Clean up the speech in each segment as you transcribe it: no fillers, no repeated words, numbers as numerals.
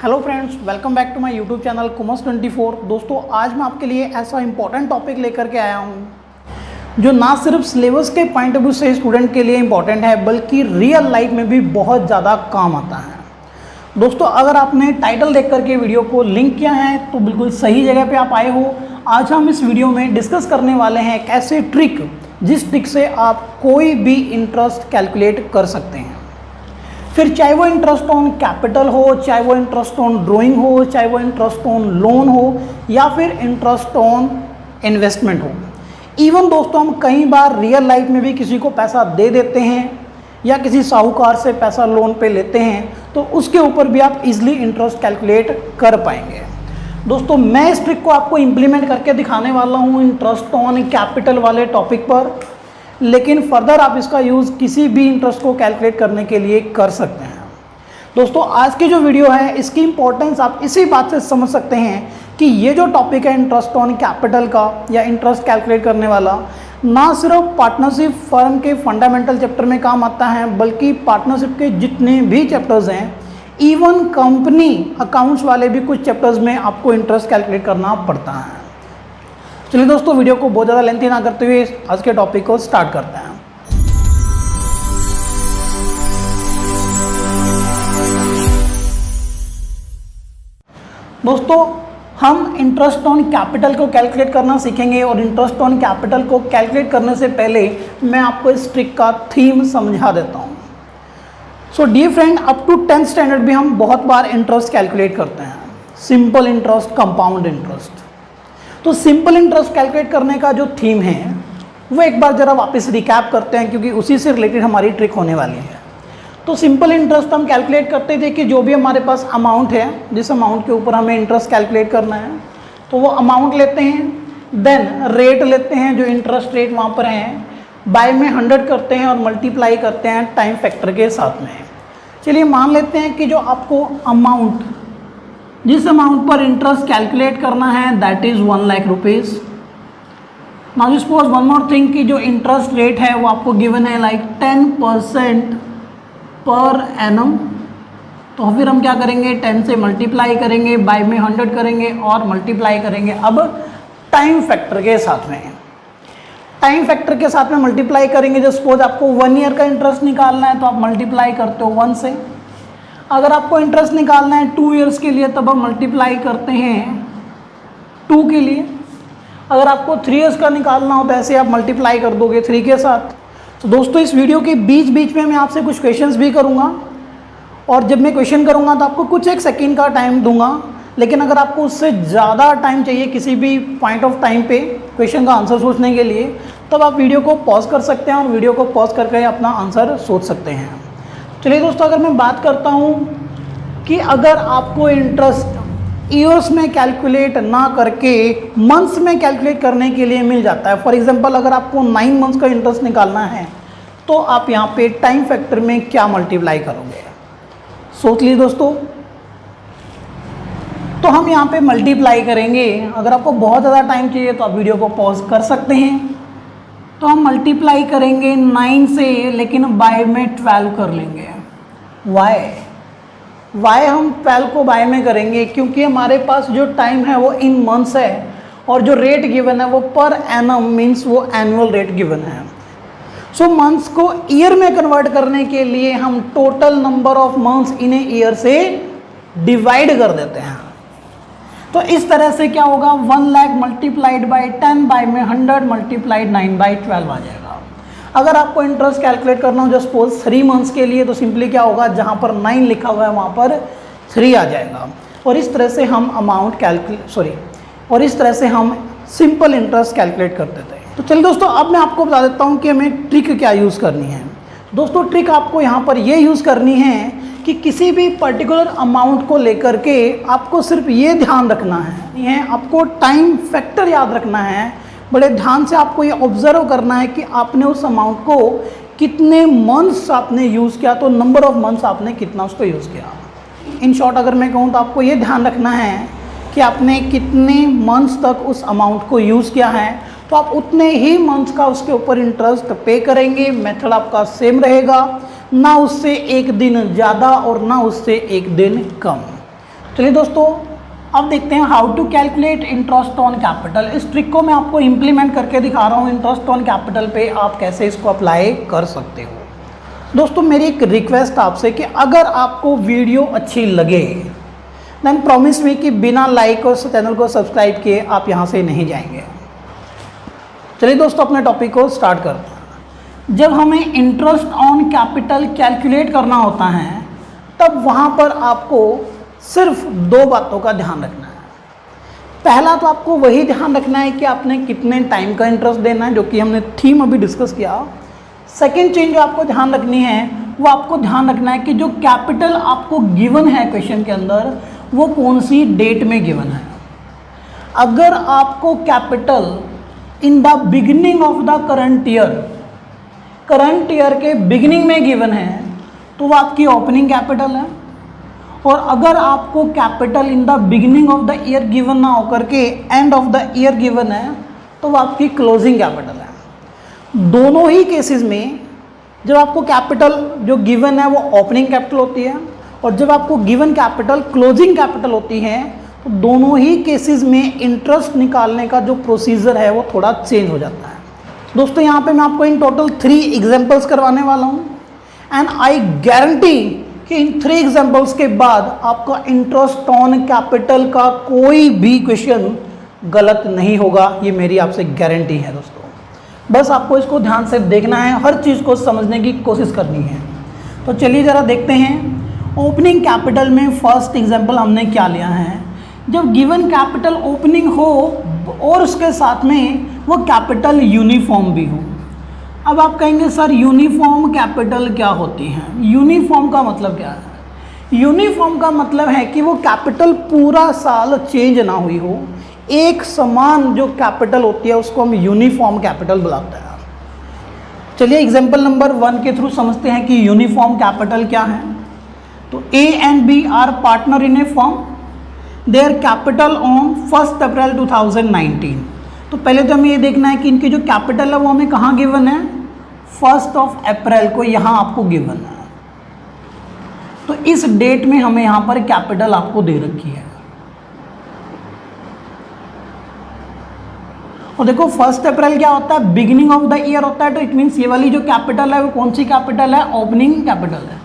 Hello friends, welcome back to my YouTube channel कॉमर्स24। दोस्तों, आज मैं आपके लिए ऐसा इंपॉर्टेंट टॉपिक लेकर के आया हूं जो ना सिर्फ सिलेबस के पॉइंट ऑफ व्यू से स्टूडेंट के लिए इंपॉर्टेंट है बल्कि रियल लाइफ में भी बहुत ज़्यादा काम आता है। दोस्तों, अगर आपने टाइटल देख करके वीडियो को लिंक किया है तो बिल्कुल सही जगह पर आप आए हो। आज हम इस वीडियो में डिस्कस करने वाले हैं एक ऐसे ट्रिक जिस ट्रिक से आप कोई भी इंटरेस्ट कैलकुलेट कर सकते हैं। फिर चाहे वो इंटरेस्ट ऑन कैपिटल हो, चाहे वो इंटरेस्ट ऑन ड्राइंग हो, चाहे वो इंटरेस्ट ऑन लोन हो या फिर इंटरेस्ट ऑन इन्वेस्टमेंट हो। इवन दोस्तों, हम कई बार रियल लाइफ में भी किसी को पैसा दे देते हैं या किसी साहूकार से पैसा लोन पे लेते हैं तो उसके ऊपर भी आप इजीली इंटरेस्ट कैलकुलेट कर पाएंगे। दोस्तों, मैं इस ट्रिक को आपको इम्प्लीमेंट करके दिखाने वाला हूँ इंटरेस्ट ऑन कैपिटल वाले टॉपिक पर, लेकिन फर्दर आप इसका यूज़ किसी भी इंटरेस्ट को कैलकुलेट करने के लिए कर सकते हैं। दोस्तों, आज की जो वीडियो है इसकी इंपॉर्टेंस आप इसी बात से समझ सकते हैं कि ये जो टॉपिक है इंटरेस्ट ऑन कैपिटल का या इंटरेस्ट कैलकुलेट करने वाला, ना सिर्फ पार्टनरशिप फर्म के फंडामेंटल चैप्टर में काम आता है बल्कि पार्टनरशिप के जितने भी चैप्टर्स हैं, इवन कंपनी अकाउंट्स वाले भी कुछ चैप्टर्स में आपको इंटरेस्ट कैलकुलेट करना पड़ता है। चलिए दोस्तों, वीडियो को बहुत ज़्यादा लेंथी ना करते हुए आज के टॉपिक को स्टार्ट करते हैं। दोस्तों, हम इंटरेस्ट ऑन कैपिटल को कैलकुलेट करना सीखेंगे और इंटरेस्ट ऑन कैपिटल को कैलकुलेट करने से पहले मैं आपको इस ट्रिक का थीम समझा देता हूँ। So dear friend, up to 10th standard भी हम बहुत बार इंटरेस्ट कैलकुलेट करते हैं, सिंपल इंटरेस्ट, कंपाउंड इंटरेस्ट। तो सिंपल इंटरेस्ट कैलकुलेट करने का जो थीम है वो एक बार ज़रा वापस रिकैप करते हैं क्योंकि उसी से रिलेटेड हमारी ट्रिक होने वाली है। तो सिंपल इंटरेस्ट हम कैलकुलेट करते थे कि जो भी हमारे पास अमाउंट है, जिस अमाउंट के ऊपर हमें इंटरेस्ट कैलकुलेट करना है तो वो अमाउंट लेते हैं, देन रेट लेते हैं, जो इंटरेस्ट रेट वहाँ पर हैं, बाय में 100 करते हैं और मल्टीप्लाई करते हैं टाइम फैक्टर के साथ में। चलिए मान लेते हैं कि जो आपको अमाउंट, जिस अमाउंट पर इंटरेस्ट कैलकुलेट करना है that is 1 lakh rupees. Now suppose one more thing कि जो इंटरेस्ट रेट है वो आपको गिवन है लाइक 10% पर एनम। तो फिर हम क्या करेंगे, 10 से मल्टीप्लाई करेंगे, बाय में 100 करेंगे और मल्टीप्लाई करेंगे अब टाइम फैक्टर के साथ में। टाइम फैक्टर के साथ में मल्टीप्लाई करेंगे। जो सपोज आपको 1 ईयर का इंटरेस्ट निकालना है तो आप मल्टीप्लाई करते हो 1 से। अगर आपको इंटरेस्ट निकालना है 2 ईयर्स के लिए तब हम मल्टीप्लाई करते हैं 2 के लिए। अगर आपको 3 ईयर्स का निकालना हो तो ऐसे आप मल्टीप्लाई कर दोगे 3 के साथ। तो दोस्तों, इस वीडियो के बीच बीच में मैं आपसे कुछ क्वेश्चंस भी करूंगा और जब मैं क्वेश्चन करूंगा तो आपको कुछ एक सेकंड का टाइम दूंगा, लेकिन अगर आपको उससे ज़्यादा टाइम चाहिए किसी भी पॉइंट ऑफ टाइम पे क्वेश्चन का आंसर सोचने के लिए तब आप वीडियो को पॉज कर सकते हैं और वीडियो को पॉज करके अपना आंसर सोच सकते हैं। चलिए दोस्तों, अगर मैं बात करता हूँ कि अगर आपको इंटरेस्ट ईयर्स में कैलकुलेट ना करके मंथ्स में कैलकुलेट करने के लिए मिल जाता है। फॉर एग्जांपल, अगर आपको 9 मंथ्स का इंटरेस्ट निकालना है तो आप यहाँ पे टाइम फैक्टर में क्या मल्टीप्लाई करोगे, सोच लीजिए दोस्तों। तो हम यहाँ पे मल्टीप्लाई करेंगे। अगर आपको बहुत ज़्यादा टाइम चाहिए तो आप वीडियो को पॉज कर सकते हैं। तो हम मल्टीप्लाई करेंगे 9 से, लेकिन बाय में 12 कर लेंगे। वाई हम 12 को बाय में करेंगे क्योंकि हमारे पास जो टाइम है वो इन मंथ्स है और जो रेट गिवन है वो पर एनम मीन्स वो एनुअल रेट गिवन है। सो मंथ्स को ईयर में कन्वर्ट करने के लिए हम total number of months in a year से डिवाइड कर देते हैं। तो इस तरह से क्या होगा, 1 लाख मल्टीप्लाइड बाई 10 बाय में 100 मल्टीप्लाइड 9 बाई 12 आ जाएगा। अगर आपको इंटरेस्ट कैलकुलेट करना हो जस्ट सपोज 3 मंथ्स के लिए तो सिंपली क्या होगा, जहाँ पर 9 लिखा हुआ है वहाँ पर 3 आ जाएगा। और इस तरह से हम और इस तरह से हम सिंपल इंटरेस्ट कैलकुलेट करते थे। तो चलिए दोस्तों, अब मैं आपको बता देता हूँ कि हमें ट्रिक क्या यूज़ करनी है। दोस्तों, ट्रिक आपको यहाँ पर ये यूज़ करनी है कि किसी भी पर्टिकुलर अमाउंट को लेकर के आपको सिर्फ ये ध्यान रखना है, आपको टाइम फैक्टर याद रखना है। बड़े ध्यान से आपको ये ऑब्जर्व करना है कि आपने उस अमाउंट को कितने मंथ्स आपने यूज़ किया, तो नंबर ऑफ मंथ्स आपने कितना उसको यूज़ किया। इन शॉर्ट अगर मैं कहूँ तो आपको ये ध्यान रखना है कि आपने कितने मंथ्स तक उस अमाउंट को यूज़ किया है, तो आप उतने ही मंथ्स का उसके ऊपर इंटरेस्ट पे करेंगे। मेथड आपका सेम रहेगा, ना उससे एक दिन ज़्यादा और ना उससे एक दिन कम। चलिए दोस्तों, अब देखते हैं how to calculate interest on capital. इस ट्रिक को मैं आपको इम्प्लीमेंट करके दिखा रहा हूँ। इंटरेस्ट ऑन कैपिटल पे आप कैसे इसको अप्लाई कर सकते हो। दोस्तों मेरी एक रिक्वेस्ट आपसे कि अगर आपको वीडियो अच्छी लगे देन प्रॉमिस मी कि बिना लाइक और चैनल को सब्सक्राइब किए आप यहाँ से नहीं जाएंगे। चलिए दोस्तों, अपने टॉपिक को स्टार्ट करते हैं। जब हमें इंटरेस्ट ऑन कैपिटल कैलकुलेट करना होता है तब वहाँ पर आपको सिर्फ दो बातों का ध्यान रखना है। पहला तो आपको वही ध्यान रखना है कि आपने कितने टाइम का इंटरेस्ट देना है, जो कि हमने थीम अभी डिस्कस किया। सेकेंड चीज जो आपको ध्यान रखनी है वो आपको ध्यान रखना है कि जो कैपिटल आपको गिवन है क्वेश्चन के अंदर वो कौन सी डेट में गिवन है। अगर आपको capital in the beginning of the current year के बिगिनिंग में गिवन है तो वो आपकी ओपनिंग कैपिटल है। और अगर आपको capital in the beginning of the year given ना होकर के end of the year given है तो वो आपकी क्लोजिंग कैपिटल है। दोनों ही केसेस में जब आपको कैपिटल जो गिवन है वो ओपनिंग कैपिटल होती है और जब आपको गिवन कैपिटल क्लोजिंग कैपिटल होती है तो दोनों ही केसेस में इंटरेस्ट निकालने का जो प्रोसीजर है वो थोड़ा चेंज हो जाता है। दोस्तों यहाँ पे मैं आपको इन टोटल 3 एग्जांपल्स करवाने वाला हूँ एंड आई गारंटी कि इन 3 एग्जांपल्स के बाद आपका इंटरेस्ट ऑन कैपिटल का कोई भी क्वेश्चन गलत नहीं होगा। ये मेरी आपसे गारंटी है दोस्तों। बस आपको इसको ध्यान से देखना है, हर चीज़ को समझने की कोशिश करनी है। तो चलिए ज़रा देखते हैं ओपनिंग कैपिटल में फर्स्ट एग्जांपल हमने क्या लिया है। जब गिवन कैपिटल ओपनिंग हो और उसके साथ में वो कैपिटल यूनिफॉर्म भी हो। अब आप कहेंगे सर यूनिफॉर्म कैपिटल क्या होती है? यूनिफॉर्म का मतलब क्या है? यूनिफॉर्म का मतलब है कि वो कैपिटल पूरा साल चेंज ना हुई हो, एक समान जो कैपिटल होती है उसको हम यूनिफॉर्म कैपिटल बुलाते हैं। चलिए एग्जांपल नंबर 1 के थ्रू समझते हैं कि यूनिफॉर्म कैपिटल क्या है। तो A and B are partner in a firm, their capital on 1 April 2019। तो पहले तो हमें ये देखना है कि इनकी जो कैपिटल है वो हमें कहाँ गिवन है, 1 अप्रैल को यहाँ आपको गिवन है। तो इस डेट में हमें यहाँ पर कैपिटल आपको दे रखी है। और देखो 1 अप्रैल क्या होता है, बिगिनिंग ऑफ द ईयर होता है। तो इट मीन्स ये वाली जो कैपिटल है वो कौन सी कैपिटल है, ओपनिंग कैपिटल है।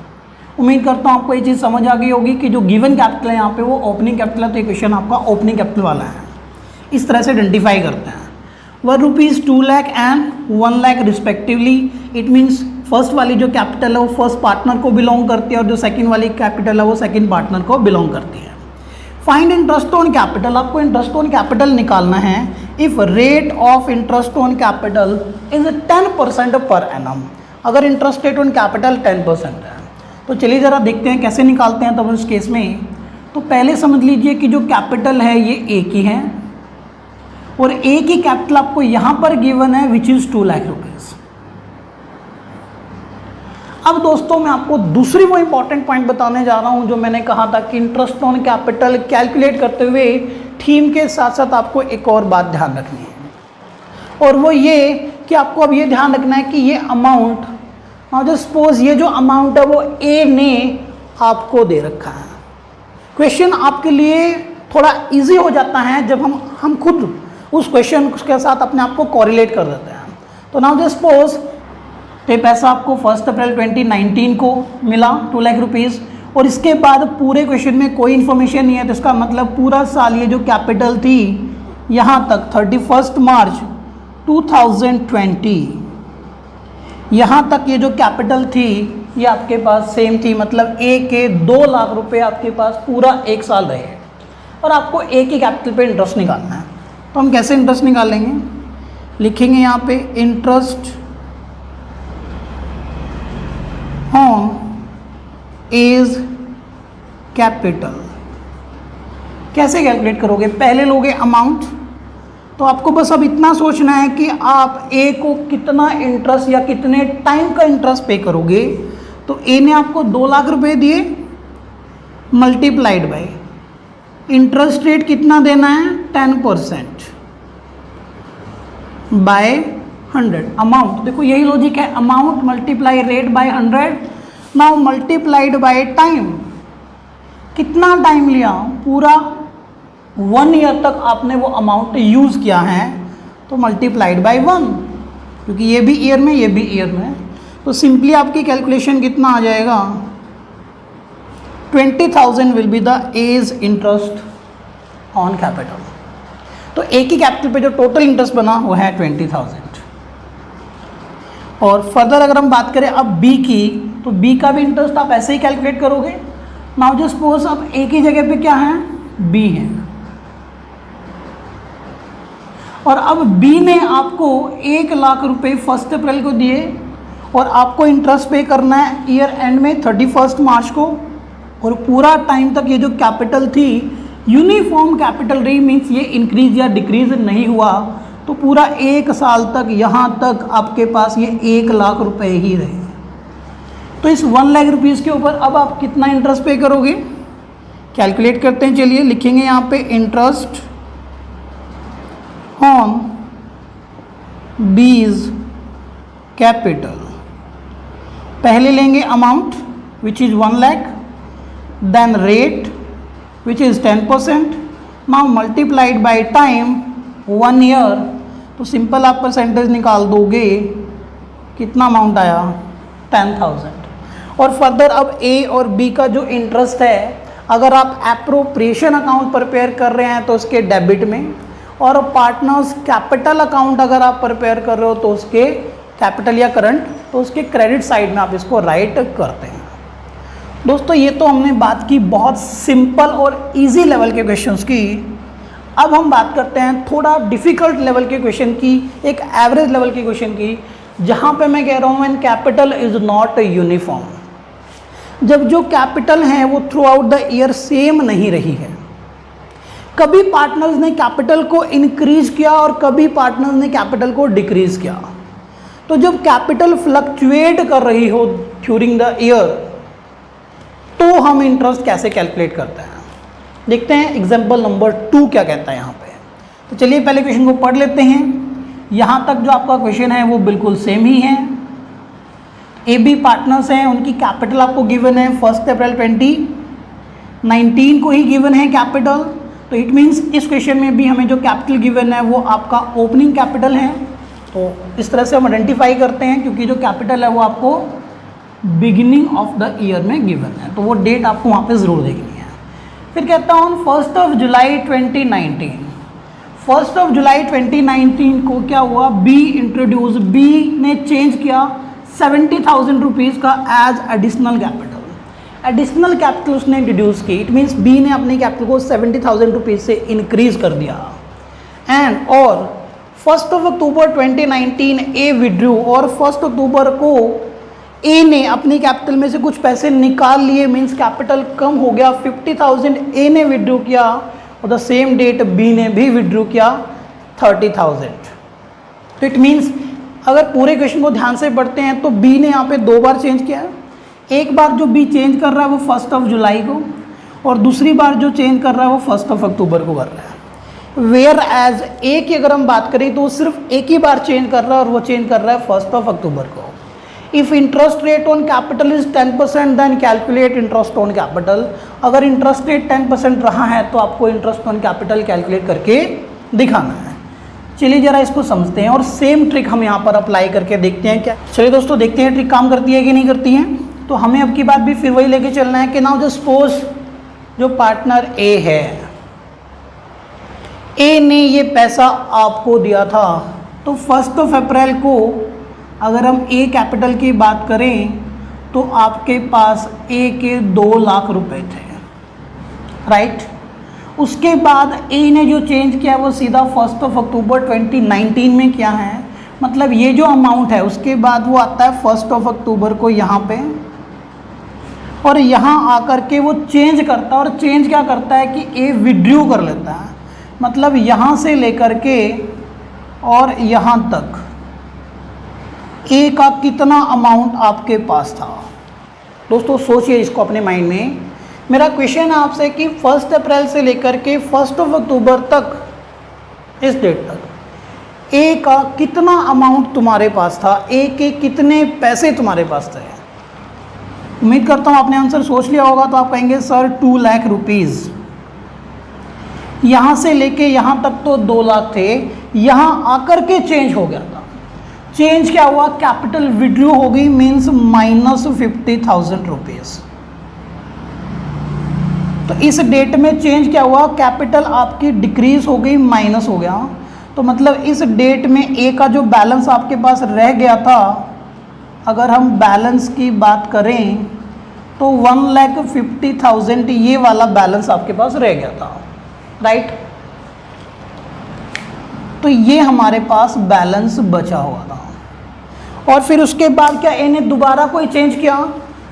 उम्मीद करता हूँ आपको ये चीज़ समझ आ गई होगी कि जो गिवन कैपिटल है यहाँ पे वो ओपनिंग कैपिटल है। तो ये क्वेश्चन आपका ओपनिंग कैपिटल वाला है। इस तरह से आइडेंटिफाई करते हैं। 1 rupees 2 lakh and 1 lakh respectively. It means first वाली जो कैपिटल है वो फर्स्ट पार्टनर को बिलोंग करती है और जो सेकंड वाली कैपिटल है वो सेकंड पार्टनर को बिलोंग करती है। फाइंड इंटरेस्ट ऑन कैपिटल, आपको इंटरेस्ट ऑन कैपिटल निकालना है। If rate of interest on capital is 10% per annum, अगर इंटरेस्ट रेट ऑन कैपिटल 10% है। तो चलिए ज़रा देखते हैं कैसे निकालते हैं। तब उस केस में तो पहले समझ लीजिए कि जो कैपिटल है ये ए की है और ए की कैपिटल आपको यहाँ पर गिवन है विच इज़ 2 लाख रुपीज़। अब दोस्तों मैं आपको दूसरी वो इंपॉर्टेंट पॉइंट बताने जा रहा हूँ जो मैंने कहा था कि इंटरेस्ट ऑन कैपिटल कैलकुलेट करते हुए थीम के साथ साथ आपको एक और बात ध्यान रखनी है और वो ये कि आपको अब ये ध्यान रखना है कि ये अमाउंट, नाउ जस्ट सपोज ये जो अमाउंट है वो ए ने आपको दे रखा है। क्वेश्चन आपके लिए थोड़ा इजी हो जाता है जब हम खुद उस क्वेश्चन के साथ अपने आप को कोरिलेट कर देते हैं। तो नाउ जस्ट सपोज ये पैसा आपको 1 अप्रैल 2019 को मिला 2 लाख रुपीज़ और इसके बाद पूरे क्वेश्चन में कोई इन्फॉर्मेशन नहीं है। तो इसका मतलब पूरा साल ये जो कैपिटल थी यहाँ तक 31 मार्च 2020 यहाँ तक ये जो कैपिटल थी ये आपके पास सेम थी। मतलब ए के 2 लाख रुपए आपके पास पूरा 1 साल रहे और आपको ए की कैपिटल पे इंटरेस्ट निकालना है। तो हम कैसे इंटरेस्ट निकालेंगे, लिखेंगे यहाँ पे इंटरेस्ट ऑन एज कैपिटल। कैसे कैलकुलेट करोगे, पहले लोगे अमाउंट। तो आपको बस अब इतना सोचना है कि आप ए को कितना इंटरेस्ट या कितने टाइम का इंटरेस्ट पे करोगे। तो ए ने आपको 2 लाख रुपए दिए मल्टीप्लाइड बाय इंटरेस्ट रेट कितना देना है 10% बाय 100 अमाउंट। देखो यही लॉजिक है, amount multiply rate by 100 now multiplied by time. कितना टाइम लिया, पूरा 1 ईयर तक आपने वो अमाउंट यूज़ किया है, तो मल्टीप्लाइड बाय 1, क्योंकि ये भी ईयर में, ये भी ईयर में, तो सिंपली आपकी कैलकुलेशन कितना आ जाएगा, 20,000 will be the as interest on capital. तो एक ही कैपिटल पे जो टोटल इंटरेस्ट बना वो है 20,000। और फर्दर अगर हम बात करें अब बी की, तो बी का भी इंटरेस्ट आप ऐसे ही कैलकुलेट करोगे। नाउ जस्ट सपोज अब एक ही जगह पे क्या है, बी है, और अब बी ने आपको 1 लाख रुपए 1 अप्रैल को दिए और आपको इंटरेस्ट पे करना है ईयर एंड में 31 मार्च को, और पूरा टाइम तक ये जो कैपिटल थी यूनिफॉर्म कैपिटल रही, मीन्स ये इंक्रीज या डिक्रीज नहीं हुआ, तो पूरा 1 साल तक यहाँ तक आपके पास ये 1 लाख रुपए ही रहे। तो इस 1 लाख रुपीज़ के ऊपर अब आप कितना इंटरेस्ट पे करोगे, कैलकुलेट करते हैं। चलिए लिखेंगे यहाँ पे इंटरेस्ट ऑन बीज कैपिटल। पहले लेंगे amount which is 1 lakh, then rate which is 10%, now multiplied by time 1 year, तो सिंपल आप परसेंटेज निकाल दोगे, कितना अमाउंट आया, 10,000। और फर्दर अब ए और बी का जो इंटरेस्ट है, अगर आप एप्रोप्रिएशन अकाउंट प्रिपेयर कर रहे हैं तो उसके डेबिट में, और पार्टनर्स कैपिटल अकाउंट अगर आप प्रिपेयर कर रहे हो तो उसके कैपिटल या करंट, तो उसके क्रेडिट साइड में आप इसको राइट करते हैं। दोस्तों ये तो हमने बात की बहुत सिंपल और इजी लेवल के क्वेश्चंस की। अब हम बात करते हैं थोड़ा डिफ़िकल्ट लेवल के क्वेश्चन की, एक एवरेज लेवल के क्वेश्चन की, जहाँ पे मैं कह रहा हूँ when capital is not uniform. जब जो कैपिटल है वो through out the year same नहीं रही है, कभी पार्टनर्स ने कैपिटल को इंक्रीज किया और कभी पार्टनर्स ने कैपिटल को डिक्रीज किया। तो जब कैपिटल फ्लक्चुएट कर रही हो ड्यूरिंग द ईयर, तो हम इंटरेस्ट कैसे कैलकुलेट करते हैं, देखते हैं एग्जाम्पल नंबर 2 क्या कहता है यहाँ पे। तो चलिए पहले क्वेश्चन को पढ़ लेते हैं। यहाँ तक जो आपका क्वेश्चन है वो बिल्कुल सेम ही है। ए बी पार्टनर्स हैं, उनकी कैपिटल आपको गिवन है 1 अप्रैल 2019 को ही गिवन है कैपिटल। तो इट मीन्स इस क्वेश्चन में भी हमें जो कैपिटल गिवन है वो आपका ओपनिंग कैपिटल है। तो इस तरह से हम आइडेंटिफाई करते हैं, क्योंकि जो कैपिटल है वो आपको बिगिनिंग ऑफ द ईयर में गिवन है, तो वो डेट आपको वहाँ पे ज़रूर देखनी है। फिर कहता हूँ 1 जुलाई 2019, 1 जुलाई 2019 को क्या हुआ, बी इंट्रोड्यूस, बी ने चेंज किया 70,000 रुपीज़ का as additional capital. Additional capital उसने इंट्रोड्यूस की, इट मीन्स बी ने अपनी कैपिटल को 70,000 रुपीज़ से इंक्रीज कर दिया। एंड और 1 अक्टूबर 2019 ए विड्रू, और 1 अक्टूबर को ए ने अपनी कैपिटल में से कुछ पैसे निकाल लिए, मीन्स कैपिटल कम हो गया, 50,000 ए ने विड्रू किया, और द सेम डेट बी ने भी विड्रू किया 30,000। तो इट मीन्स अगर पूरे क्वेश्चन को ध्यान से पढ़ते हैं तो बी ने यहाँ पे 2 बार चेंज किया है। एक बार जो बी चेंज कर रहा है वो 1 जुलाई को, और दूसरी बार जो चेंज कर रहा है वो 1 अक्टूबर को कर रहा है। वेयर एज ए की अगर हम बात करें तो सिर्फ एक ही बार चेंज कर रहा है, और वो चेंज कर रहा है 1 अक्टूबर को। If interest rate on capital is 10% then calculate interest on capital. अगर इंटरेस्ट रेट 10% रहा है तो आपको इंटरेस्ट ऑन कैपिटल कैलकुलेट करके दिखाना है। चलिए जरा इसको समझते हैं और सेम ट्रिक हम यहाँ पर अप्लाई करके देखते हैं क्या। चलिए दोस्तों देखते हैं ट्रिक काम करती है कि नहीं करती है। तो हमें अब की बात भी फिर वही लेके चलना है कि नाउ जस्ट सपोज जो पार्टनर ए है, ए ने ये पैसा आपको दिया था, तो 1 अप्रैल को अगर हम ए कैपिटल की बात करें तो आपके पास ए के 2 लाख रुपए थे, राइट। उसके बाद ए ने जो चेंज किया वो सीधा 1 अक्टूबर 2019 में किया है, मतलब ये जो अमाउंट है उसके बाद वो आता है 1 अक्टूबर को यहाँ पे, और यहाँ आकर के वो चेंज करता है। और चेंज क्या करता है कि ए विड्रू कर लेता है, मतलब यहाँ से लेकर के और यहाँ तक ए का कितना अमाउंट आपके पास था। दोस्तों सोचिए इसको अपने माइंड में। मेरा क्वेश्चन है आपसे कि 1 अप्रैल से लेकर के 1 अक्टूबर तक, इस डेट तक ए का कितना अमाउंट तुम्हारे पास था, ए के कितने पैसे तुम्हारे पास थे। उम्मीद करता हूँ आपने आंसर सोच लिया होगा। तो आप कहेंगे सर 2 लाख रुपीज़, यहाँ से लेके यहाँ तक तो 2 लाख थे, यहाँ आकर के चेंज हो गया था। चेंज क्या हुआ, कैपिटल विड्रॉ हो गई, मीन्स -50,000 रुपीज़। तो इस डेट में चेंज क्या हुआ, कैपिटल आपकी डिक्रीज हो गई, माइनस हो गया। तो मतलब इस डेट में ए का जो बैलेंस आपके पास रह गया था, अगर हम बैलेंस की बात करें तो 1,50,000 ये वाला बैलेंस आपके पास रह गया था, राइट। तो ये हमारे पास बैलेंस बचा हुआ था। और फिर उसके बाद क्या ए ने दोबारा कोई चेंज किया,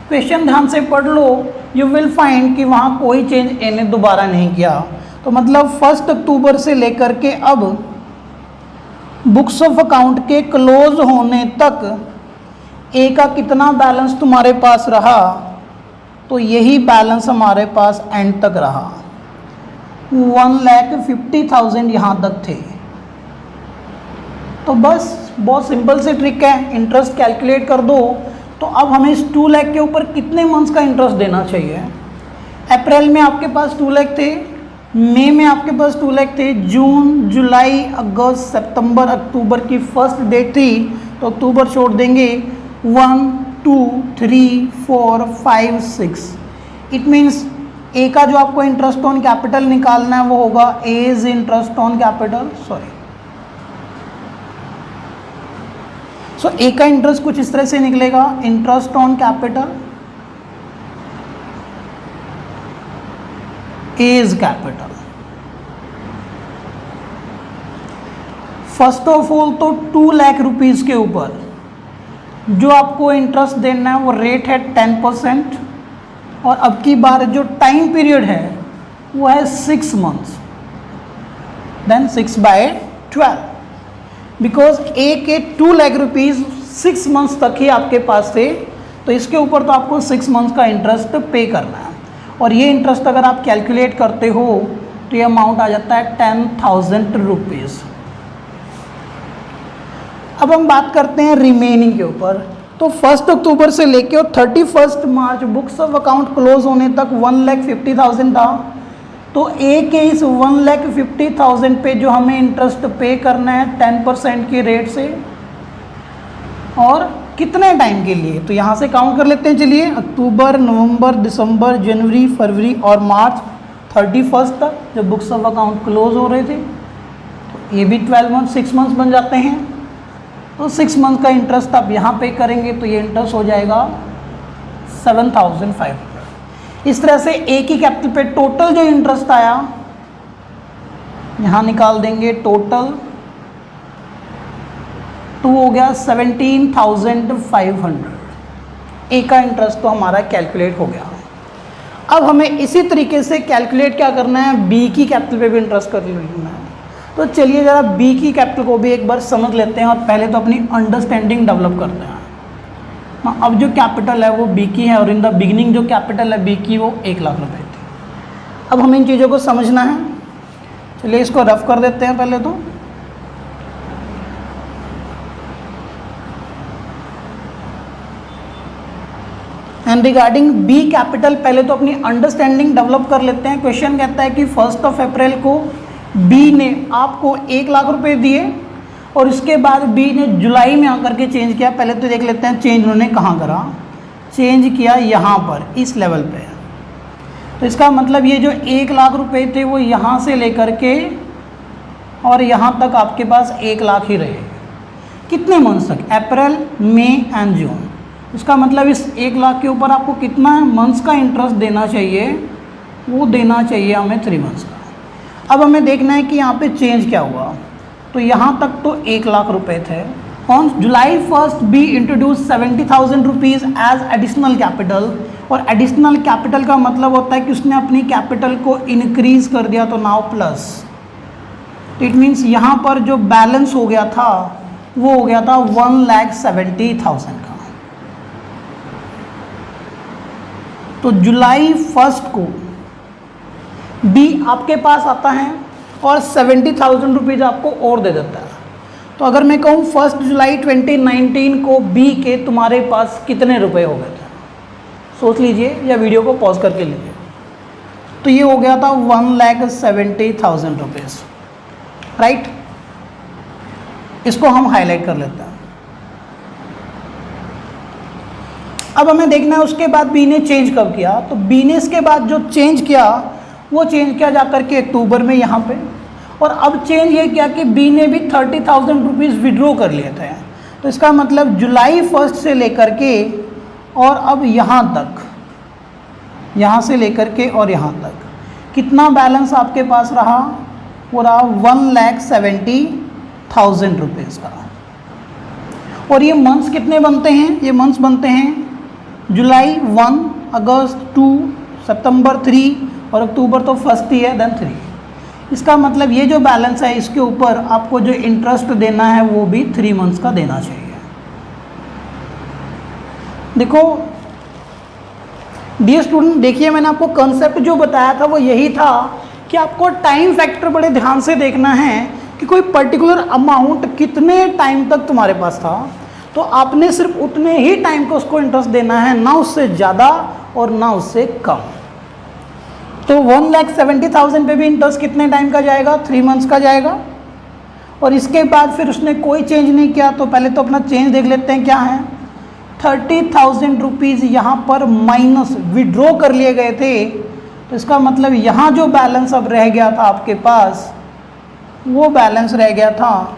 क्वेश्चन ध्यान से पढ़ लो, यू विल फाइंड कि वहाँ कोई चेंज ए ने दोबारा नहीं किया। तो मतलब 1 अक्टूबर से लेकर के अब बुक्स ऑफ अकाउंट के क्लोज होने तक ए का कितना बैलेंस तुम्हारे पास रहा, तो यही बैलेंस हमारे पास एंड तक रहा, 1,50,000 यहाँ तक थे। तो बस बहुत सिंपल सी ट्रिक है, इंटरेस्ट कैलकुलेट कर दो। तो अब हमें इस 2 लाख के ऊपर कितने मंथ्स का इंटरेस्ट देना चाहिए। अप्रैल में आपके पास 2 लाख थे, मई में आपके पास 2 लाख थे, जून, जुलाई, अगस्त, सितंबर, अक्टूबर की फर्स्ट डेट थी, तो अक्टूबर छोड़ देंगे। 1, 2, 3, 4, 5, 6, इट मीन्स ए का जो आपको इंटरेस्ट ऑन कैपिटल निकालना है वो होगा as interest on capital, so A का इंटरेस्ट कुछ इस तरह से निकलेगा, interest on capital as capital. First of all तो 2 लाख रुपीज़ के ऊपर जो आपको इंटरेस्ट देना है वो रेट है 10%, और अब की बार जो टाइम पीरियड है वो है 6 मंथ्स, देन 6/12, बिकॉज ए के 2 लाख रुपीज़ 6 मंथ्स तक ही आपके पास थे, तो इसके ऊपर तो आपको 6 मंथ्स का इंटरेस्ट पे करना है। और ये इंटरेस्ट अगर आप कैलकुलेट करते हो तो ये अमाउंट आ जाता है 10,000 रुपीज़। अब हम बात करते हैं रिमेनिंग के ऊपर। तो 1 अक्टूबर से लेके और 31 मार्च बुक्स ऑफ अकाउंट क्लोज होने तक 1,50,000 था। तो ए के इस 1,50,000 पे जो हमें इंटरेस्ट पे करना है 10% के रेट से, और कितने टाइम के लिए, तो यहाँ से काउंट कर लेते हैं। चलिए, अक्टूबर, नवंबर, दिसंबर, जनवरी, फरवरी और मार्च 31 तक जब बुक्स ऑफ अकाउंट क्लोज हो रहे थे, तो ये भी 12 मंथ 6 मंथ्स बन जाते हैं। तो 6 मंथ का इंटरेस्ट आप यहाँ पे करेंगे तो ये इंटरेस्ट हो जाएगा 7,500। इस तरह से ए की कैपिटल पे टोटल जो इंटरेस्ट आया यहाँ निकाल देंगे, टोटल 2 हो गया 17,500। ए का इंटरेस्ट तो हमारा कैलकुलेट हो गया। अब हमें इसी तरीके से कैलकुलेट क्या करना है, बी की कैपिटल पे भी इंटरेस्ट कर लेना है। तो चलिए ज़रा बी की कैपिटल को भी एक बार समझ लेते हैं, और पहले तो अपनी अंडरस्टैंडिंग डेवलप करते हैं। अब जो कैपिटल है वो बी की है, और इन द बिगिनिंग जो कैपिटल है बी की वो 1 लाख रुपए थी। अब हमें इन चीज़ों को समझना है। चलिए इसको रफ कर देते हैं पहले तो। एंड रिगार्डिंग बी कैपिटल पहले तो अपनी अंडरस्टैंडिंग डेवलप कर लेते हैं। क्वेश्चन कहता है कि 1 अप्रैल को बी ने आपको 1 लाख रुपए दिए, और इसके बाद बी ने जुलाई में आकर के चेंज किया। पहले तो देख लेते हैं चेंज उन्होंने कहाँ करा, चेंज किया यहाँ पर इस लेवल पे। तो इसका मतलब ये जो 1 लाख रुपए थे वो यहाँ से लेकर के और यहाँ तक आपके पास 1 लाख ही रहे। कितने मंथ्स तक, अप्रैल, मई एंड जून। इसका मतलब इस 1 लाख के ऊपर आपको कितना मंथ्स का इंटरेस्ट देना चाहिए, वो देना चाहिए हमें 3 मंथ्स का। अब हमें देखना है कि यहाँ पे चेंज क्या हुआ। तो यहाँ तक तो 1 लाख रुपए थे। On July 1 B introduce 70,000 rupees as additional capital, और एडिशनल कैपिटल का मतलब होता है कि उसने अपनी कैपिटल को इंक्रीज कर दिया, तो नाउ प्लस। इट मीन्स यहाँ पर जो बैलेंस हो गया था वो हो गया था 1,70,000 का। तो जुलाई 1 को बी आपके पास आता है और 70,000 रुपीज़ आपको और दे देता है। तो अगर मैं कहूँ 1 जुलाई 2019 को बी के तुम्हारे पास कितने रुपए हो गए थे, सोच लीजिए या वीडियो को पॉज करके लीजिए। तो ये हो गया था 1,70,000 रुपीज़, राइट। इसको हम हाईलाइट कर लेते हैं। अब हमें देखना है उसके बाद बी ने चेंज कब किया। तो बी ने इसके बाद जो चेंज किया वो चेंज किया जाकर के अक्टूबर में यहाँ पे, और अब चेंज ये किया कि बी ने भी 30,000 रुपीज़ विड्रॉ कर लिए थे। तो इसका मतलब जुलाई 1 से लेकर के और अब यहाँ तक, यहाँ से लेकर के और यहाँ तक कितना बैलेंस आपके पास रहा? वो रहा 1,70,000 रुपीज़ का। और ये मंथ्स कितने बनते हैं? ये मंथ्स बनते हैं जुलाई 1, अगस्त 2, सितंबर 3 और अक्टूबर तो फर्स्ट ही है, देन 3। इसका मतलब ये जो बैलेंस है इसके ऊपर आपको जो इंटरेस्ट देना है वो भी 3 मंथ्स का देना चाहिए। देखो डियर स्टूडेंट, देखिए मैंने आपको कंसेप्ट जो बताया था वो यही था कि आपको टाइम फैक्टर बड़े ध्यान से देखना है कि कोई पर्टिकुलर अमाउंट कितने टाइम तक तुम्हारे पास था, तो आपने सिर्फ उतने ही टाइम को उसको इंटरेस्ट देना है, ना उससे ज़्यादा और ना उससे कम। तो 1,70,000 पे भी इंटरेस्ट कितने टाइम का जाएगा? 3 मंथ्स का जाएगा। और इसके बाद फिर उसने कोई चेंज नहीं किया, तो पहले तो अपना चेंज देख लेते हैं क्या है। 30,000 रुपीज़ यहाँ पर माइनस विड्रॉ कर लिए गए थे, तो इसका मतलब यहाँ जो बैलेंस अब रह गया था आपके पास, वो बैलेंस रह गया था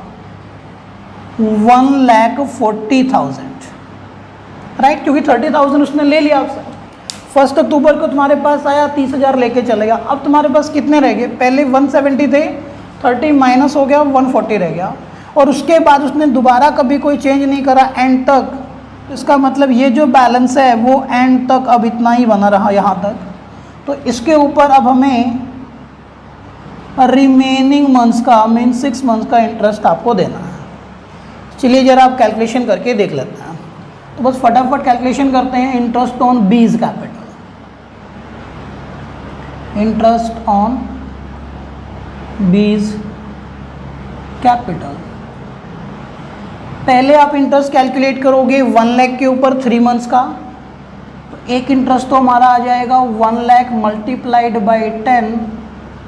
1,40,000, राइट, क्योंकि 30,000 उसने ले लिया आपसे। 1 अक्टूबर को तुम्हारे पास आया, 30,000 लेके चले गया। अब तुम्हारे पास कितने रह गए? पहले 170 थे, 30 माइनस हो गया, 140 रह गया। और उसके बाद उसने दोबारा कभी कोई चेंज नहीं करा एंड तक। इसका मतलब ये जो बैलेंस है वो एंड तक अब इतना ही बना रहा यहाँ तक। तो इसके ऊपर अब हमें रिमेनिंग मंथ्स का, मीन 6 मंथ्स का इंटरेस्ट आपको देना है। चलिए जरा आप कैलकुलेशन करके देख लेते हैं। तो बस फटाफट कैलकुलेशन करते हैं। इंटरेस्ट ऑन बीज कैपिटल, इंटरेस्ट ऑन बीज कैपिटल। पहले आप इंटरेस्ट कैलकुलेट करोगे 1 लाख के ऊपर 3 मंथ्स का, तो एक इंटरेस्ट तो हमारा आ जाएगा 1 लाख मल्टीप्लाइड बाई 10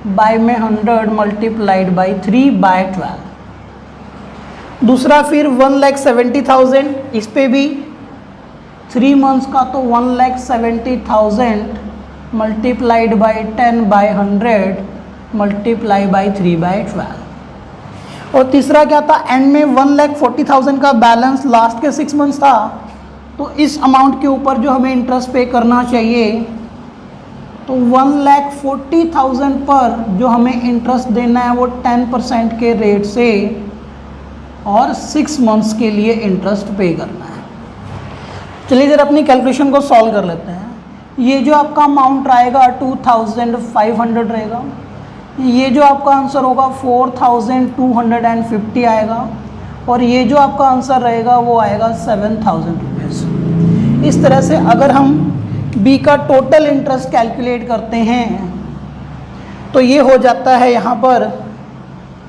बाय में 100 मल्टीप्लाइड बाई 3 बाय 12। दूसरा फिर 1,70,000, इस पे भी 3 मंथ्स का, तो 1,70,000 multiplied by 10 by 100 multiply by 3 by 12। और तीसरा क्या था? एंड में 1,40,000 का बैलेंस लास्ट के 6 मंथ्स था, तो इस अमाउंट के ऊपर जो हमें इंटरेस्ट पे करना चाहिए, तो 1,40,000 पर जो हमें इंटरेस्ट देना है वो 10% के रेट से और 6 मंथ्स के लिए इंटरेस्ट पे करना है। चलिए जरा अपनी कैलकुलेशन को सॉल्व कर लेते हैं। ये जो आपका अमाउंट आएगा 2,500 रहेगा, ये जो आपका आंसर होगा 4,250 आएगा, और ये जो आपका आंसर रहेगा वो आएगा 7,000 रुपीज़। इस तरह से अगर हम बी का टोटल इंटरेस्ट कैलकुलेट करते हैं तो ये हो जाता है यहाँ पर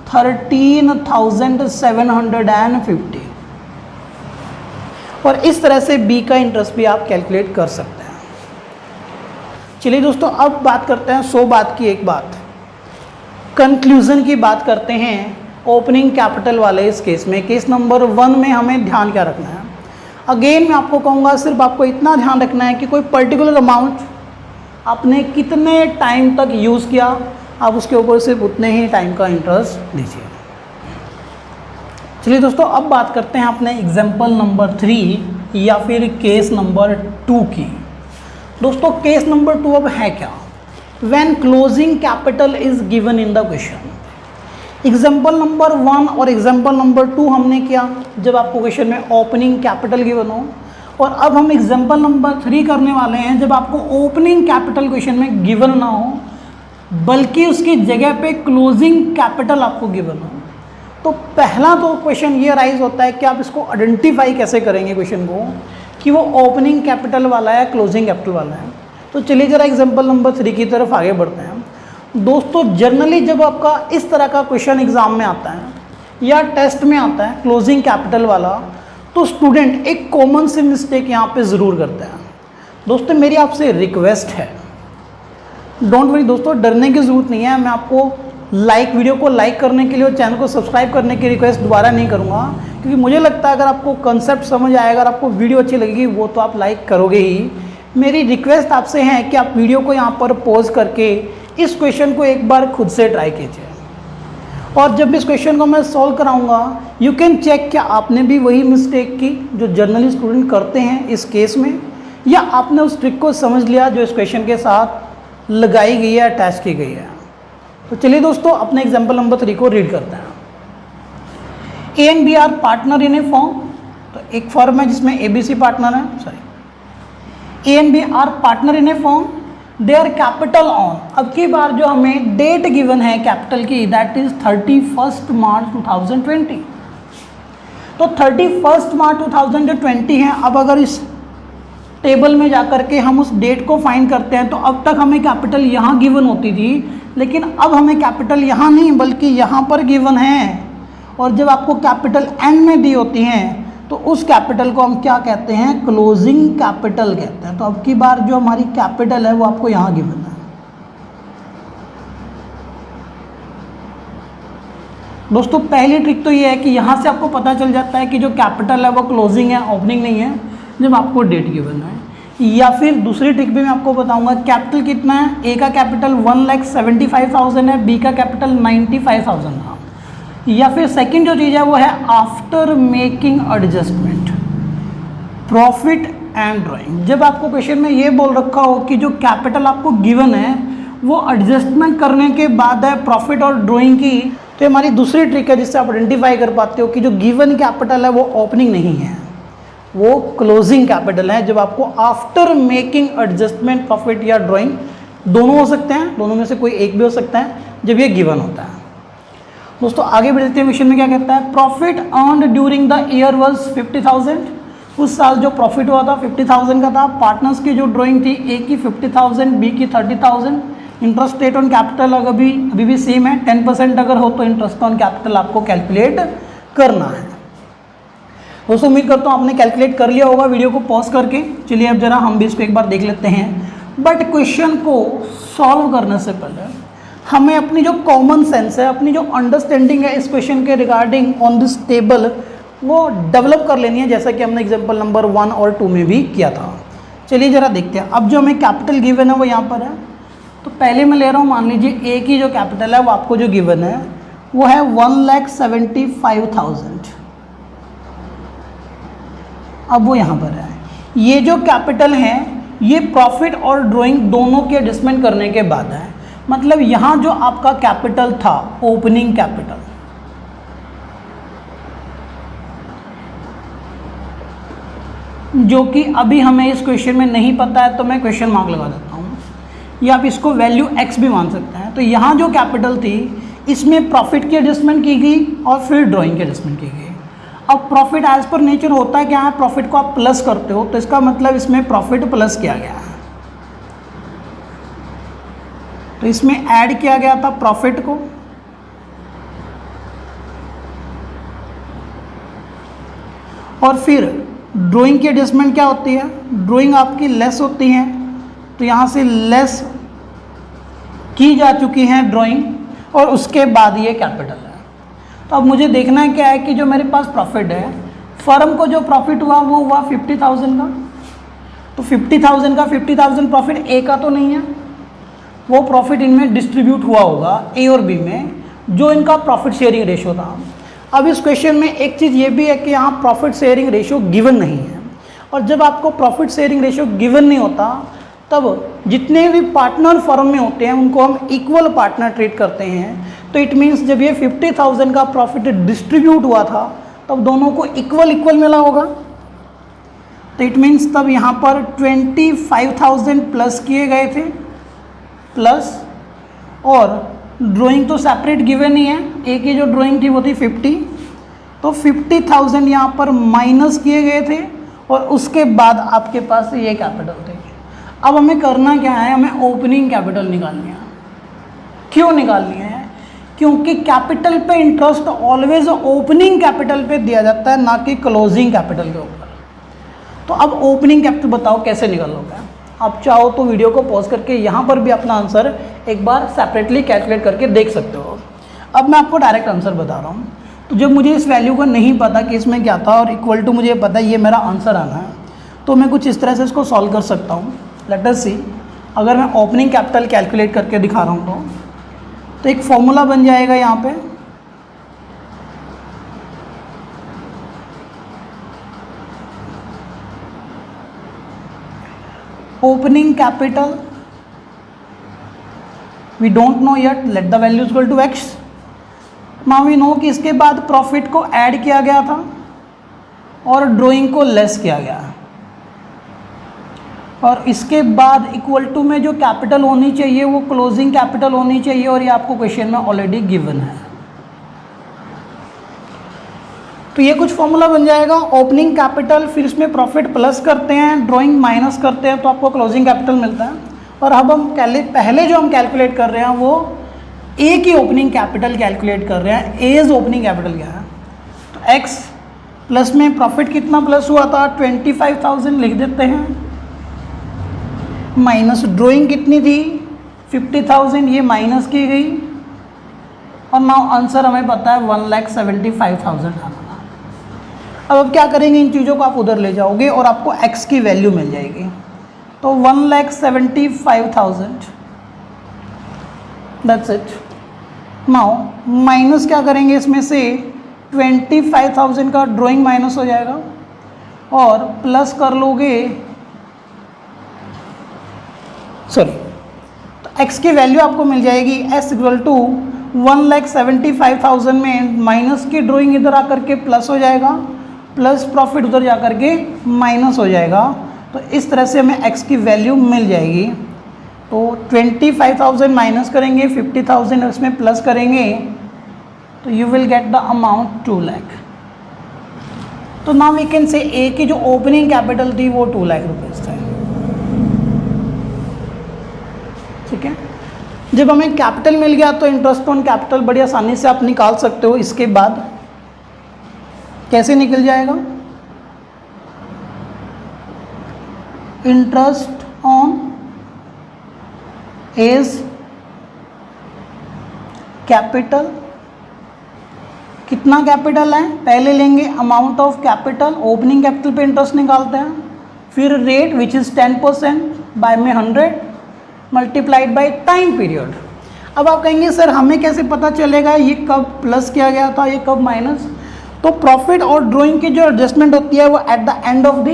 13,750, और इस तरह से बी का इंटरेस्ट भी आप कैलकुलेट कर सकते हैं। चलिए दोस्तों, अब बात करते हैं 100 बात की एक बात, कंक्लूज़न की बात करते हैं ओपनिंग कैपिटल वाले इस केस में। केस नंबर 1 में हमें ध्यान क्या रखना है? अगेन मैं आपको कहूँगा सिर्फ आपको इतना ध्यान रखना है कि कोई पर्टिकुलर अमाउंट आपने कितने टाइम तक यूज़ किया, आप उसके ऊपर सिर्फ उतने ही टाइम का इंटरेस्ट दीजिए। चलिए दोस्तों, अब बात करते हैं अपने एग्जाम्पल नंबर 3 या फिर केस नंबर 2 की। दोस्तों केस नंबर 2 अब है क्या? When closing capital is given in the question। Example number 1 और एग्जाम्पल नंबर 2 हमने किया जब आपको क्वेश्चन में ओपनिंग कैपिटल गिवन हो, और अब हम एग्जाम्पल नंबर 3 करने वाले हैं जब आपको ओपनिंग कैपिटल क्वेश्चन में गिवन ना हो, बल्कि उसकी जगह पे क्लोजिंग कैपिटल आपको गिवन हो। तो पहला तो क्वेश्चन ये राइज होता है कि आप इसको आइडेंटिफाई कैसे करेंगे क्वेश्चन को कि वो ओपनिंग कैपिटल वाला है, क्लोजिंग कैपिटल वाला है। तो चलिए ज़रा एग्जाम्पल नंबर 3 की तरफ आगे बढ़ते हैं। दोस्तों जनरली जब आपका इस तरह का क्वेश्चन एग्ज़ाम में आता है या टेस्ट में आता है क्लोजिंग कैपिटल वाला, तो स्टूडेंट एक कॉमन सी मिस्टेक यहाँ पे ज़रूर करते हैं। दोस्तों मेरी आपसे रिक्वेस्ट है, डोंट वरी दोस्तों, डरने की ज़रूरत नहीं है। मैं आपको वीडियो को लाइक करने के लिए और चैनल को सब्सक्राइब करने की रिक्वेस्ट दोबारा नहीं करूँगा, क्योंकि मुझे लगता है अगर आपको कंसेप्ट समझ आएगा, अगर आपको वीडियो अच्छी लगेगी वो तो आप लाइक करोगे ही। मेरी रिक्वेस्ट आपसे है कि आप वीडियो को यहाँ पर पॉज करके इस क्वेश्चन को एक बार खुद से ट्राई कीजिए, और जब इस क्वेश्चन को मैं सॉल्व कराऊंगा यू कैन चेक क्या आपने भी वही मिस्टेक की जो जनरली स्टूडेंट करते हैं इस केस में, या आपने उस ट्रिक को समझ लिया जो इस क्वेश्चन के साथ लगाई गई है, अटैच की गई है। तो चलिए दोस्तों अपने एग्जाम्पल नंबर 3 को रीड करते हैं। A and B are partner in a firm, तो एक फर्म है जिसमें ABC पार्टनर है, A and B are partner in a firm, their capital on, अब की बार जो हमें डेट गिवन है कैपिटल की, दैट इज 31 मार्च 2020। तो 31 मार्च 2020 है। अब अगर इस टेबल में जाकर के हम उस डेट को फाइंड करते हैं तो अब तक हमें कैपिटल यहाँ गिवन होती थी, लेकिन अब हमें कैपिटल यहाँ नहीं बल्कि यहाँ पर गिवन है, और जब आपको कैपिटल N में दी होती हैं तो उस कैपिटल को हम क्या कहते हैं, क्लोजिंग कैपिटल कहते हैं। तो अब की बार जो हमारी कैपिटल है वो आपको यहाँ गिवन है। दोस्तों पहली ट्रिक तो ये है कि यहाँ से आपको पता चल जाता है कि जो कैपिटल है वो क्लोजिंग है, ओपनिंग नहीं है, जब आपको डेट गिवन है। या फिर दूसरी ट्रिक भी मैं आपको बताऊंगा, कैपिटल कितना है, ए का कैपिटल 1,75,000 है, बी का कैपिटल 95,000 है। या फिर सेकंड जो चीज़ है वो है after making adjustment, profit and drawing. जब आपको क्वेश्चन में ये बोल रखा हो कि जो कैपिटल आपको गिवन है वो एडजस्टमेंट करने के बाद है प्रॉफिट और ड्राइंग की, तो हमारी दूसरी ट्रिक है जिससे आप आइडेंटिफाई कर पाते हो कि जो गिवन कैपिटल है वो ओपनिंग नहीं है, वो क्लोजिंग कैपिटल है। जब आपको आफ्टर मेकिंग एडजस्टमेंट प्रॉफिट या ड्राइंग दोनों हो सकते हैं, दोनों में से कोई एक भी हो सकता है जब ये गिवन होता है। दोस्तों आगे बढ़ते हैं, क्वेश्चन में क्या कहता है, profit earned during the year was 50,000। उस साल जो प्रॉफिट हुआ था 50,000 का था। पार्टनर्स की जो ड्राइंग थी, ए की 50,000, बी की 30,000। इंटरेस्ट रेट ऑन कैपिटल अभी भी सेम है, 10% अगर हो तो इंटरेस्ट ऑन कैपिटल आपको कैलकुलेट करना है। दोस्तों उम्मीद करता हूँ आपने कैलकुलेट कर लिया होगा वीडियो को पॉज करके। चलिए अब जरा हम भी इसको एक बार देख लेते हैं। बट क्वेश्चन को सॉल्व करने से पहले हमें अपनी जो कॉमन सेंस है, अपनी जो अंडरस्टैंडिंग है इस क्वेश्चन के रिगार्डिंग ऑन दिस टेबल, वो डेवलप कर लेनी है, जैसा कि हमने एग्जाम्पल नंबर 1 और 2 में भी किया था। चलिए जरा देखते हैं। अब जो हमें कैपिटल गिवन है वो यहाँ पर है, तो पहले मैं ले रहा हूँ, मान लीजिए ए की जो कैपिटल है वो आपको जो गिवन है वो है 1,75,000। अब वो यहाँ पर है। ये जो कैपिटल है ये प्रॉफिट और ड्राइंग दोनों के एडजस्टमेंट करने के बाद है। मतलब यहाँ जो आपका कैपिटल था, ओपनिंग कैपिटल, जो कि अभी हमें इस क्वेश्चन में नहीं पता है तो मैं क्वेश्चन मार्क लगा देता हूँ, या आप इसको वैल्यू x भी मान सकते हैं। तो यहाँ जो कैपिटल थी इसमें प्रॉफिट की एडजस्टमेंट की गई और फिर ड्राइंग की एडजस्टमेंट की गई। अब प्रॉफिट एज पर नेचर होता है क्या है, प्रॉफिट को आप प्लस करते हो, तो इसका मतलब इसमें प्रॉफिट प्लस किया गया है, तो इसमें ऐड किया गया था प्रॉफिट को, और फिर ड्राइंग की एडजस्टमेंट क्या होती है, ड्राइंग आपकी लेस होती है, तो यहाँ से लेस की जा चुकी है ड्राइंग, और उसके बाद ये कैपिटल है। तो अब मुझे देखना क्या है कि जो मेरे पास प्रॉफिट है, फर्म को जो प्रॉफिट हुआ वो हुआ 50,000 का, तो 50,000 का 50,000 प्रॉफिट ए का तो नहीं है, वो प्रॉफिट इनमें डिस्ट्रीब्यूट हुआ होगा ए और बी में, जो इनका प्रॉफिट शेयरिंग रेशियो था। अब इस क्वेश्चन में एक चीज़ ये भी है कि यहाँ प्रॉफिट शेयरिंग रेशियो गिवन नहीं है, और जब आपको प्रॉफिट शेयरिंग रेशियो गिवन नहीं होता तब जितने भी पार्टनर फर्म में होते हैं उनको हम इक्वल पार्टनर ट्रीट करते हैं। तो इट मीन्स जब ये 50,000 का प्रॉफिट डिस्ट्रीब्यूट हुआ था तब दोनों को इक्वल मिला होगा, तो इट मीन्स तब यहाँ पर 25,000 प्लस किए गए थे, प्लस, और ड्राइंग तो सेपरेट गिवन ही है, ए की जो ड्राइंग थी वो थी 50, तो 50,000 यहाँ पर माइनस किए गए थे, और उसके बाद आपके पास ये कैपिटल थे। अब हमें करना क्या है, हमें ओपनिंग कैपिटल निकालनी है। क्यों निकालनी है, क्योंकि कैपिटल पे इंटरेस्ट ऑलवेज ओपनिंग कैपिटल पे दिया जाता है, ना कि क्लोजिंग कैपिटल के ऊपर। तो अब ओपनिंग कैपिटल बताओ कैसे निकालोगे। आप चाहो तो वीडियो को पॉज करके यहाँ पर भी अपना आंसर एक बार सेपरेटली कैलकुलेट करके देख सकते हो। अब मैं आपको डायरेक्ट आंसर बता रहा हूँ। तो जब मुझे इस वैल्यू का नहीं पता कि इसमें क्या था और इक्वल टू मुझे पता है ये मेरा आंसर आना है, तो मैं कुछ इस तरह से इसको सॉल्व कर सकता हूँ। लेट अस सी, अगर मैं ओपनिंग कैपिटल कैलकुलेट करके दिखा रहा हूँ तो एक फॉर्मूला बन जाएगा यहाँ पे, opening capital we don't know yet, let the value equal to x। Now we know कि इसके बाद प्रॉफिट को ऐड किया गया था और ड्राइंग को लेस किया गया, और इसके बाद इक्वल टू में जो कैपिटल होनी चाहिए वो क्लोजिंग कैपिटल होनी चाहिए, और ये आपको क्वेश्चन में ऑलरेडी गिवन है। तो ये कुछ फॉर्मूला बन जाएगा, ओपनिंग कैपिटल, फिर इसमें प्रॉफिट प्लस करते हैं, ड्राइंग माइनस करते हैं, तो आपको क्लोजिंग कैपिटल मिलता है। और अब हम पहले जो हम कैलकुलेट कर रहे हैं वो ए की ओपनिंग कैपिटल कैलकुलेट कर रहे हैं। एज ओपनिंग कैपिटल क्या है, तो एक्स प्लस में प्रॉफिट कितना प्लस हुआ था 25,000 लिख देते हैं, माइनस ड्राइंग कितनी थी 50,000, ये माइनस की गई, और नाउ आंसर हमें पता है 1,75,000 आना। अब क्या करेंगे, इन चीज़ों को आप उधर ले जाओगे और आपको x की वैल्यू मिल जाएगी। तो 1,75,000 दैट्स इट। नाउ माइनस क्या करेंगे, इसमें से 25,000 का ड्राइंग माइनस हो जाएगा, और प्लस कर लोगे, सॉरी, तो x की वैल्यू आपको मिल जाएगी s इक्वल टू 1,75,000 में माइनस की ड्राइंग इधर आकर के प्लस हो जाएगा, प्लस प्रॉफिट उधर जा कर के माइनस हो जाएगा। तो इस तरह से हमें x की वैल्यू मिल जाएगी। तो 25,000 माइनस करेंगे, 50,000 उसमें प्लस करेंगे, तो you will get the amount 2 lakh. तो नाउ वी कैन से ए की जो ओपनिंग कैपिटल थी वो 2 लाख रुपीज़ था। ठीक है, जब हमें कैपिटल मिल गया तो इंटरेस्ट ऑन कैपिटल बड़ी आसानी से आप निकाल सकते हो। इसके बाद कैसे निकल जाएगा, इंटरेस्ट ऑन एज कैपिटल, कितना कैपिटल है, पहले लेंगे amount of capital, opening capital पे इंटरेस्ट निकालते हैं, फिर रेट विच इज़ 10% बाय में 100 मल्टीप्लाइड बाय टाइम पीरियड। अब आप कहेंगे सर हमें कैसे पता चलेगा ये कब प्लस किया गया था, ये कब माइनस। तो प्रॉफिट और ड्राइंग की जो एडजस्टमेंट होती है वो at the end of the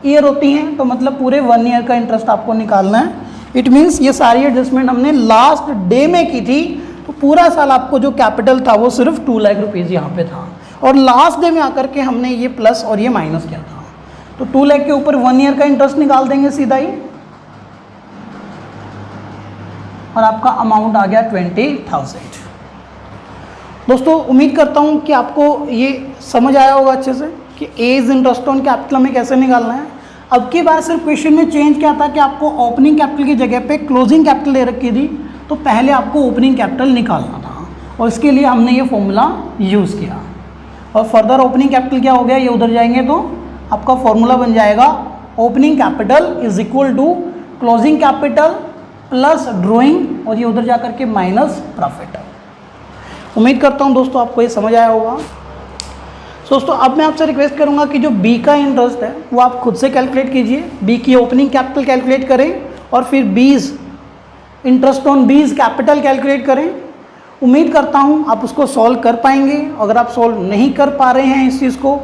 year होती हैं, तो मतलब पूरे 1 ईयर का इंटरेस्ट आपको निकालना है। इट मीन्स ये सारी एडजस्टमेंट हमने लास्ट डे में की थी, तो पूरा साल आपको जो कैपिटल था वो सिर्फ 2 लाख रुपीज़ यहाँ पे था, और लास्ट डे में आकर के हमने ये प्लस और ये माइनस किया था। तो 2 लाख के ऊपर 1 ईयर का इंटरेस्ट निकाल देंगे सीधा ही, और आपका अमाउंट आ गया 20,000। दोस्तों उम्मीद करता हूँ कि आपको ये समझ आया होगा अच्छे से कि एज इंटरेस्ट ऑन कैपिटल में कैसे निकालना है। अब की बार सिर्फ क्वेश्चन में चेंज क्या था कि आपको ओपनिंग कैपिटल की जगह पे क्लोजिंग कैपिटल दे रखी थी, तो पहले आपको ओपनिंग कैपिटल निकालना था, और इसके लिए हमने ये फॉर्मूला यूज़ किया। और फर्दर ओपनिंग कैपिटल क्या हो गया, ये उधर जाएंगे तो आपका फॉर्मूला बन जाएगा opening capital is equal to closing capital plus drawing, और ये उधर जाकर के माइनस प्रॉफिट। उम्मीद करता हूँ दोस्तों आपको ये समझ आया होगा। दोस्तों अब मैं आपसे रिक्वेस्ट करूँगा कि जो बी का इंटरेस्ट है वो आप खुद से कैलकुलेट कीजिए, बी की ओपनिंग कैपिटल कैलकुलेट करें, और फिर बीज इंटरेस्ट ऑन बीज कैपिटल कैलकुलेट करें। उम्मीद करता हूँ आप उसको सॉल्व कर पाएंगे। अगर आप सॉल्व नहीं कर पा रहे हैं इस चीज़ को,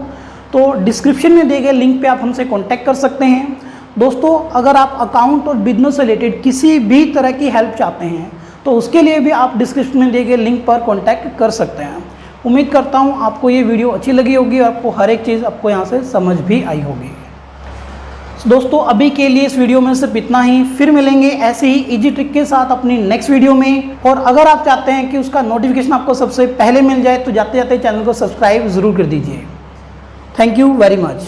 तो डिस्क्रिप्शन में दिए गए लिंक पे आप हमसे कांटेक्ट कर सकते हैं। दोस्तों अगर आप अकाउंट और बिजनेस से रिलेटेड किसी भी तरह की हेल्प चाहते हैं तो उसके लिए भी आप डिस्क्रिप्शन में दिए गए लिंक पर कांटेक्ट कर सकते हैं। उम्मीद करता हूँ आपको ये वीडियो अच्छी लगी होगी और आपको हर एक चीज़ आपको यहाँ से समझ भी आई होगी। दोस्तों अभी के लिए इस वीडियो में सिर्फ इतना ही, फिर मिलेंगे ऐसे ही इजी ट्रिक के साथ अपनी नेक्स्ट वीडियो में। और अगर आप चाहते हैं कि उसका नोटिफिकेशन आपको सबसे पहले मिल जाए तो जाते जाते चैनल को सब्सक्राइब ज़रूर कर दीजिए। Thank you very much.